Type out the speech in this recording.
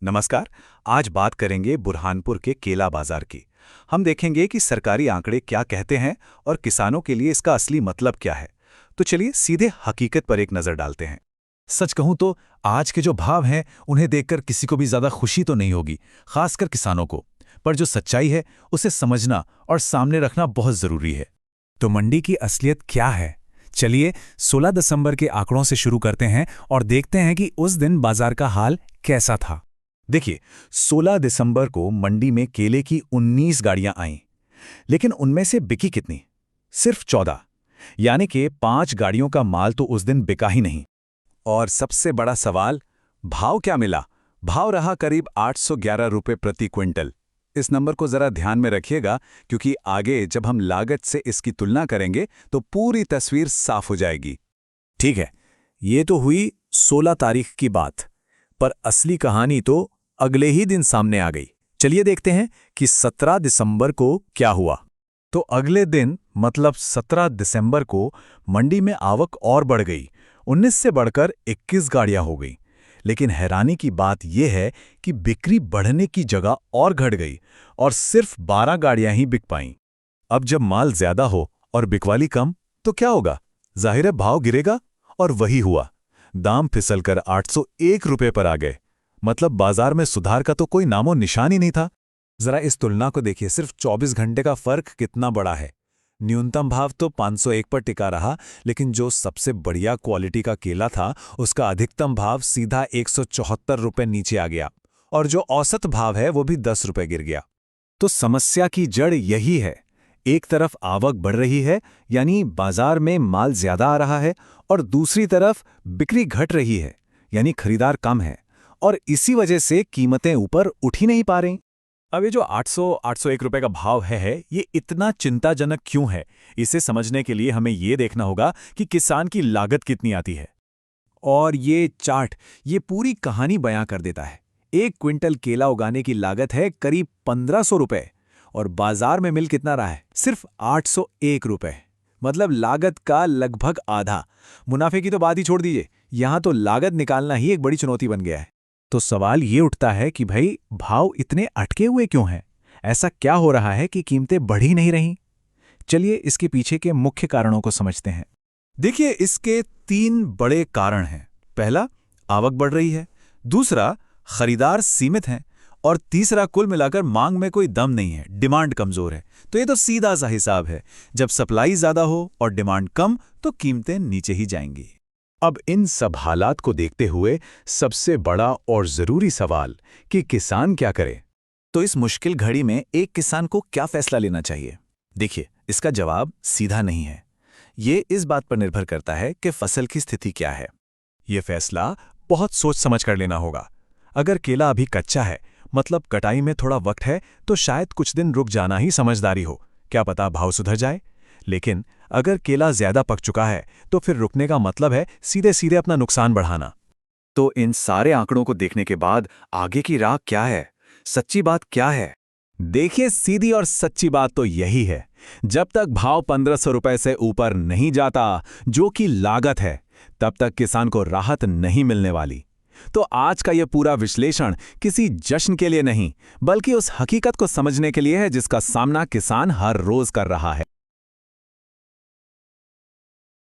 नमस्कार। आज बात करेंगे बुरहानपुर के केला बाजार की। हम देखेंगे कि सरकारी आंकड़े क्या कहते हैं और किसानों के लिए इसका असली मतलब क्या है। तो चलिए सीधे हकीकत पर एक नजर डालते हैं। सच कहूं तो आज के जो भाव हैं उन्हें देखकर किसी को भी ज्यादा खुशी तो नहीं होगी, खासकर किसानों को। पर जो सच्चाई है उसे समझना और सामने रखना बहुत जरूरी है। तो मंडी की असलियत क्या है? चलिए 16 दिसंबर के आंकड़ों से शुरू करते हैं और देखते हैं कि उस दिन बाजार का हाल कैसा था। देखिए, 16 दिसंबर को मंडी में केले की 19 गाड़ियां आईं, लेकिन उनमें से बिकी कितनी? सिर्फ 14। यानी कि 5 गाड़ियों का माल तो उस दिन बिका ही नहीं। और सबसे बड़ा सवाल, भाव क्या मिला? भाव रहा करीब 811 रुपए प्रति क्विंटल। इस नंबर को जरा ध्यान में रखिएगा, क्योंकि आगे जब हम लागत से इसकी तुलना करेंगे तो पूरी तस्वीर साफ हो जाएगी। ठीक है, ये तो हुई 16 तारीख की बात, पर असली कहानी तो अगले ही दिन सामने आ गई। चलिए देखते हैं कि 17 दिसंबर को क्या हुआ। तो अगले दिन मतलब 17 दिसंबर को मंडी में आवक और बढ़ गई, 19 से बढ़कर 21 गाड़ियां हो गई। लेकिन हैरानी की बात यह है कि बिक्री बढ़ने की जगह और घट गई और सिर्फ 12 गाड़ियां ही बिक पाईं। अब जब माल ज्यादा हो और बिकवाली कम तो क्या होगा? जाहिर है भाव गिरेगा, और वही हुआ। दाम फिसलकर 801 रुपए पर आ गए। मतलब बाजार में सुधार का तो कोई नामो निशान ही नहीं था। जरा इस तुलना को देखिए, सिर्फ 24 घंटे का फर्क कितना बड़ा है। न्यूनतम भाव तो 501 पर टिका रहा, लेकिन जो सबसे बढ़िया क्वालिटी का केला था उसका अधिकतम भाव सीधा 174 रुपए नीचे आ गया, और जो औसत भाव है वो भी 10 रुपए गिर गया। तो समस्या की जड़ यही है। एक तरफ आवक बढ़ रही है, यानी बाजार में माल ज्यादा आ रहा है, और दूसरी तरफ बिक्री घट रही है, यानी खरीदार कम है, और इसी वजह से कीमतें ऊपर उठ ही नहीं पा रही। अब ये जो 801 रुपए का भाव है ये इतना चिंताजनक क्यों है? इसे समझने के लिए हमें ये देखना होगा कि किसान की लागत कितनी आती है। और ये चार्ट ये पूरी कहानी बयां कर देता है। 1 क्विंटल केला उगाने की लागत है करीब 1500 रुपए, और बाजार में मिल कितना रहा है? सिर्फ 801 रुपए। मतलब लागत का लगभग आधा। मुनाफे की तो बात ही छोड़ दीजिए, यहां तो लागत निकालना ही एक बड़ी चुनौती बन गया है। तो सवाल ये उठता है कि भाई भाव इतने अटके हुए क्यों हैं? ऐसा क्या हो रहा है कि कीमतें बढ़ ही नहीं रहीं? चलिए इसके पीछे के मुख्य कारणों को समझते हैं। देखिए, इसके 3 बड़े कारण हैं। पहला, आवक बढ़ रही है। दूसरा, खरीदार सीमित हैं। और तीसरा, कुल मिलाकर मांग में कोई दम नहीं है, डिमांड कमजोर है। तो ये तो सीधा सा हिसाब है। जब सप्लाई ज्यादा हो और डिमांड कम तो कीमतें नीचे ही जाएंगी। अब इन सब हालात को देखते हुए सबसे बड़ा और जरूरी सवाल कि किसान क्या करे। तो इस मुश्किल घड़ी में एक किसान को क्या फैसला लेना चाहिए? देखिए, इसका जवाब सीधा नहीं है। ये इस बात पर निर्भर करता है कि फसल की स्थिति क्या है। ये फैसला बहुत सोच समझ कर लेना होगा। अगर केला अभी कच्चा है, मतलब कटाई में थोड़ा वक्त है, तो शायद कुछ दिन रुक जाना ही समझदारी हो। क्या पता भाव सुधर जाए। लेकिन अगर केला ज्यादा पक चुका है तो फिर रुकने का मतलब है सीधे सीधे अपना नुकसान बढ़ाना। तो इन सारे आंकड़ों को देखने के बाद आगे की राह क्या है? सच्ची बात क्या है? देखिए, सीधी और सच्ची बात तो यही है। जब तक भाव 1500 रुपए से ऊपर नहीं जाता, जो कि लागत है, तब तक किसान को राहत नहीं मिलने वाली। तो आज का यह पूरा विश्लेषण किसी जश्न के लिए नहीं, बल्कि उस हकीकत को समझने के लिए है जिसका सामना किसान हर रोज कर रहा है।